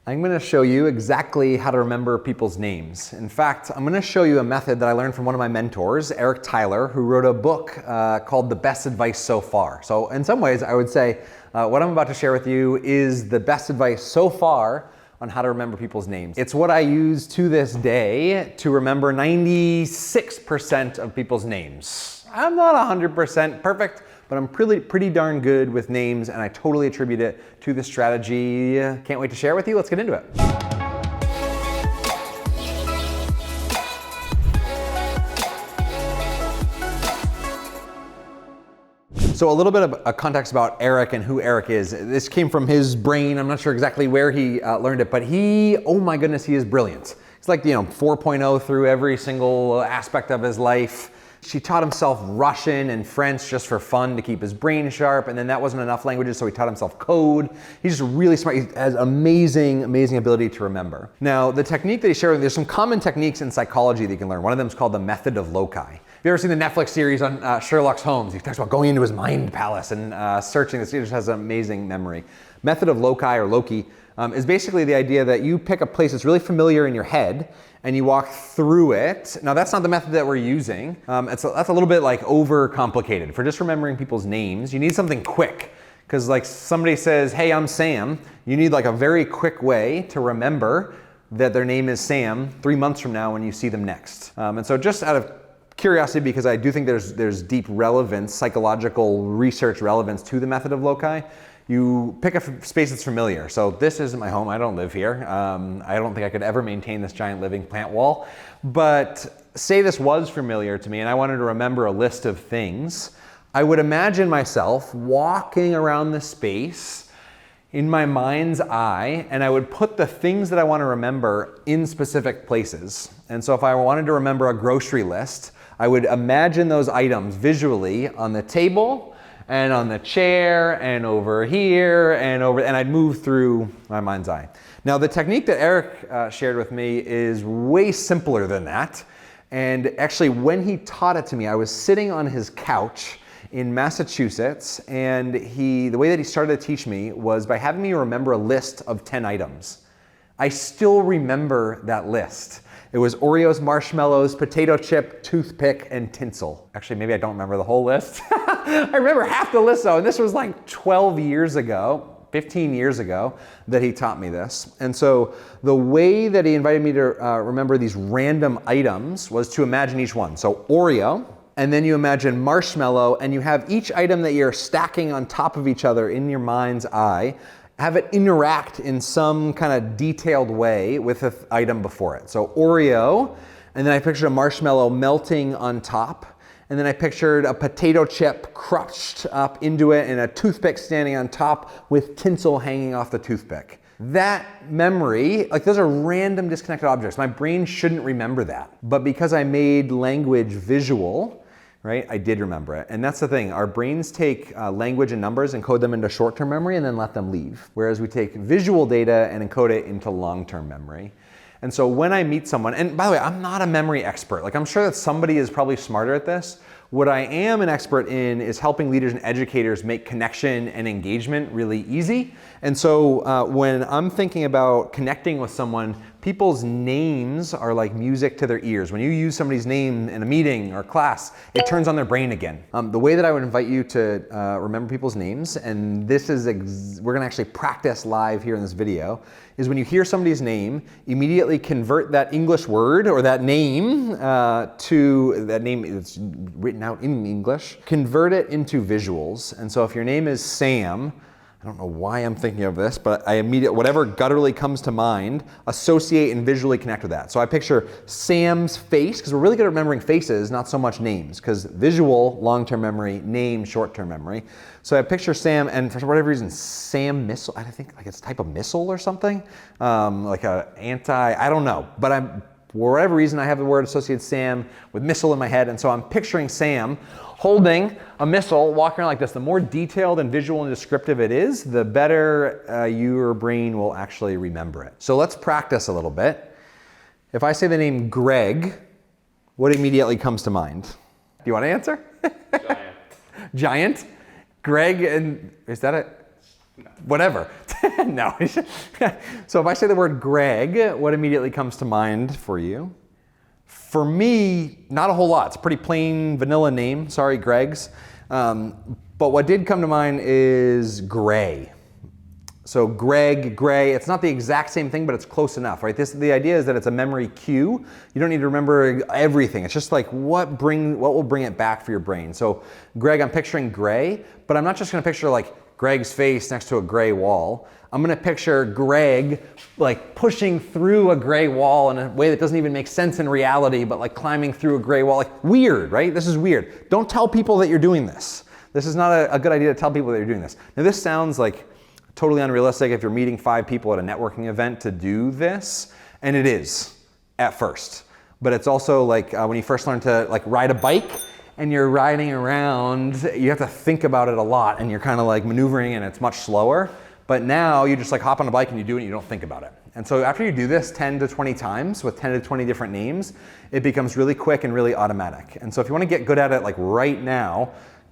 I'm going to show you exactly how to remember people's names. In fact, I'm going to show you a method that I learned from one of my mentors, Eric Tyler, who wrote a book called The Best Advice So Far. So in some ways, I would say what I'm about to share with you is the best advice so far on how to remember people's names. It's what I use to this day to remember 96% of people's names. I'm not 100% perfect, but I'm pretty darn good with names, and I totally attribute it to this strategy. Can't wait to share it with you. Let's get into it. So a little bit of a context about Eric and who Eric is. This came from his brain. I'm not sure exactly where he learned it, but oh my goodness, he is brilliant. He's like, 4.0 through every single aspect of his life. He taught himself Russian and French just for fun to keep his brain sharp, and then that wasn't enough languages, so he taught himself code. He's just really smart. He has amazing ability to remember. Now, the technique that he shared with me, there's some common techniques in psychology that you can learn. One of them is called the method of loci. Have you ever seen the Netflix series on Sherlock Holmes? He talks about going into his mind palace and searching. This. He just has an amazing memory. Method of loci or Loki is basically the idea that you pick a place that's really familiar in your head and you walk through it. Now that's not the method that we're using. That's a little bit like overcomplicated. For just remembering people's names, you need something quick. Because like somebody says, hey, I'm Sam, you need like a very quick way to remember that their name is Sam 3 months from now when you see them next. And so just out of curiosity, because I do think there's deep relevance, psychological research relevance to the method of loci, you pick a space that's familiar. So this isn't my home, I don't live here. I don't think I could ever maintain this giant living plant wall. But say this was familiar to me and I wanted to remember a list of things, I would imagine myself walking around the space in my mind's eye, and I would put the things that I want to remember in specific places. And so if I wanted to remember a grocery list, I would imagine those items visually on the table, and on the chair, and over here, and I'd move through my mind's eye. Now the technique that Eric shared with me is way simpler than that. And actually when he taught it to me, I was sitting on his couch in Massachusetts, and the way that he started to teach me was by having me remember a list of 10 items. I still remember that list. It was Oreos, marshmallows, potato chip, toothpick, and tinsel. Actually, maybe I don't remember the whole list. I remember half the list though, and this was like 12 years ago, 15 years ago that he taught me this. And so the way that he invited me to remember these random items was to imagine each one. So Oreo, and then you imagine marshmallow, and you have each item that you're stacking on top of each other in your mind's eye, have it interact in some kind of detailed way with the item before it. So Oreo, and then I pictured a marshmallow melting on top, and then I pictured a potato chip crushed up into it and a toothpick standing on top with tinsel hanging off the toothpick. That memory, like those are random disconnected objects. My brain shouldn't remember that. But because I made language visual, right, I did remember it. And that's the thing, our brains take language and numbers and code them into short-term memory and then let them leave. Whereas we take visual data and encode it into long-term memory. And so when I meet someone, and by the way, I'm not a memory expert. Like I'm sure that somebody is probably smarter at this. What I am an expert in is helping leaders and educators make connection and engagement really easy. And so when I'm thinking about connecting with someone, people's names are like music to their ears. When you use somebody's name in a meeting or class, it turns on their brain again. The way that I would invite you to remember people's names, and this is, we're gonna actually practice live here in this video, is when you hear somebody's name, immediately convert that English word or that name to that name that's written out in English, convert it into visuals. And so if your name is Sam, I don't know why I'm thinking of this, but I immediately, whatever gutturally comes to mind, associate and visually connect with that. So I picture Sam's face, because we're really good at remembering faces, not so much names, because visual, long-term memory, name, short-term memory. So I picture Sam, and for whatever reason, Sam missile, I think like it's a type of missile or something, like a I don't know, but for whatever reason, I have the word associated Sam with missile in my head, and so I'm picturing Sam holding a missile, walking around like this. The more detailed and visual and descriptive it is, the better your brain will actually remember it. So let's practice a little bit. If I say the name Greg, what immediately comes to mind? Do you want to answer? Giant. Giant? Greg, and is that it? whatever. No. So if I say the word Greg, what immediately comes to mind for you? For me, not a whole lot. It's a pretty plain vanilla name. Sorry, Gregs. But what did come to mind is Gray. So Greg, Gray, it's not the exact same thing, but it's close enough, right? The idea is that it's a memory cue. You don't need to remember everything. It's just like what will bring it back for your brain. So Greg, I'm picturing gray, but I'm not just gonna picture like Greg's face next to a gray wall. I'm gonna picture Greg like pushing through a gray wall in a way that doesn't even make sense in reality, but like climbing through a gray wall, like weird, right? This is weird. Don't tell people that you're doing this. This is not a good idea to tell people that you're doing this. Now this sounds like totally unrealistic if you're meeting 5 people at a networking event to do this, and it is at first. But it's also like when you first learn to like ride a bike and you're riding around, you have to think about it a lot and you're kind of like maneuvering and it's much slower. But now you just like hop on a bike and you do it and you don't think about it. And so after you do this 10 to 20 times with 10 to 20 different names, it becomes really quick and really automatic. And so if you want to get good at it like right now,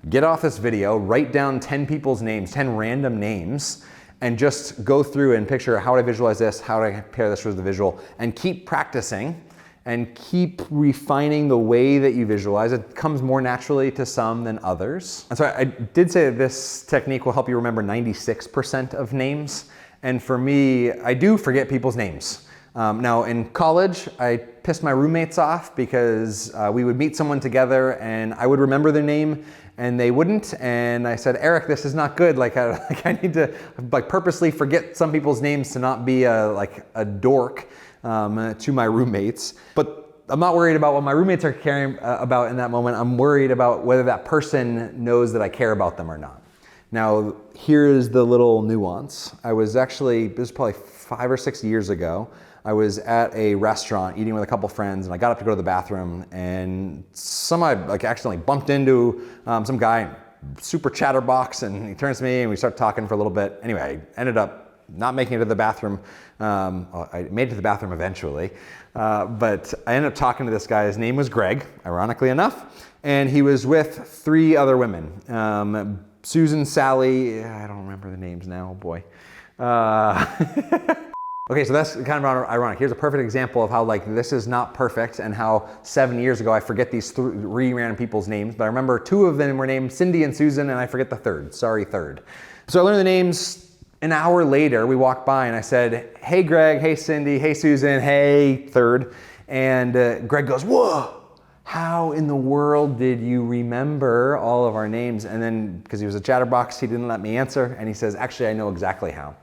get off this video, write down 10 people's names, 10 random names, and just go through and picture how do I visualize this, how do I pair this with the visual, and keep practicing and keep refining the way that you visualize. It comes more naturally to some than others. And so I did say that this technique will help you remember 96% of names. And for me, I do forget people's names. Now in college, I pissed my roommates off because we would meet someone together and I would remember their name and they wouldn't. And I said, Eric, this is not good. Like I need to like purposely forget some people's names to not be like a dork to my roommates. But I'm not worried about what my roommates are caring about in that moment. I'm worried about whether that person knows that I care about them or not. Now, here's the little nuance. I was actually, this was probably 5 or 6 years ago. I was at a restaurant eating with a couple friends and I got up to go to the bathroom and I like accidentally bumped into some guy, super chatterbox, and he turns to me and we start talking for a little bit. Anyway, I ended up not making it to the bathroom. Well, I made it to the bathroom eventually, but I ended up talking to this guy. His name was Greg, ironically enough, and he was with 3 other women. Susan, Sally, I don't remember the names now, oh boy. Okay, so that's kind of ironic. Here's a perfect example of how like this is not perfect and how 7 years ago I forget these 3 random people's names, but I remember 2 of them were named Cindy and Susan and I forget the 3rd, sorry 3rd. So I learned the names. An hour later, we walked by and I said, hey Greg, hey Cindy, hey Susan, hey 3rd. And Greg goes, whoa, how in the world did you remember all of our names? And then, because he was a chatterbox, he didn't let me answer. And he says, actually, I know exactly how.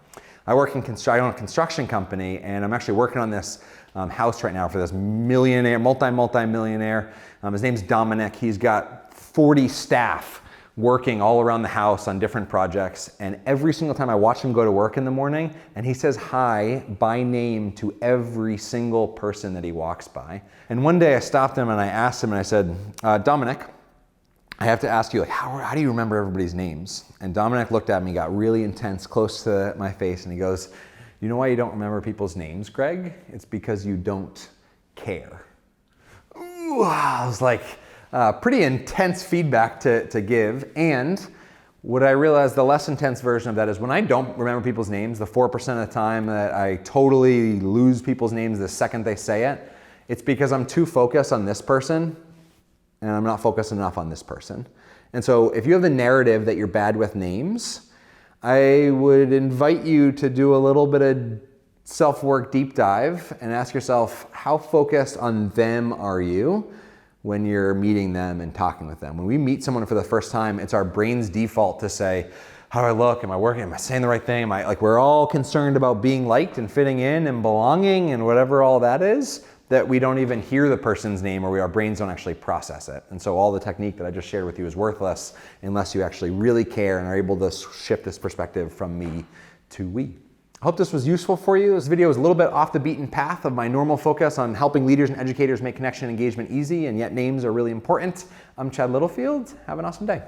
I own a construction company and I'm actually working on this house right now for this millionaire, multi-millionaire. His name's Dominic. He's got 40 staff working all around the house on different projects. And every single time I watch him go to work in the morning and he says hi by name to every single person that he walks by. And one day I stopped him and I asked him and I said, Dominic, I have to ask you, like, how do you remember everybody's names? And Dominic looked at me, got really intense, close to my face, and he goes, you know why you don't remember people's names, Greg? It's because you don't care. Ooh, I was like, pretty intense feedback to give. And what I realized, the less intense version of that is when I don't remember people's names, the 4% of the time that I totally lose people's names the second they say it, it's because I'm too focused on this person and I'm not focused enough on this person. And so if you have the narrative that you're bad with names, I would invite you to do a little bit of self-work deep dive and ask yourself, how focused on them are you when you're meeting them and talking with them? When we meet someone for the first time, it's our brain's default to say, how do I look? Am I working? Am I saying the right thing? We're all concerned about being liked and fitting in and belonging and whatever all that is, that we don't even hear the person's name or our brains don't actually process it. And so all the technique that I just shared with you is worthless unless you actually really care and are able to shift this perspective from me to we. I hope this was useful for you. This video is a little bit off the beaten path of my normal focus on helping leaders and educators make connection and engagement easy, and yet names are really important. I'm Chad Littlefield. Have an awesome day.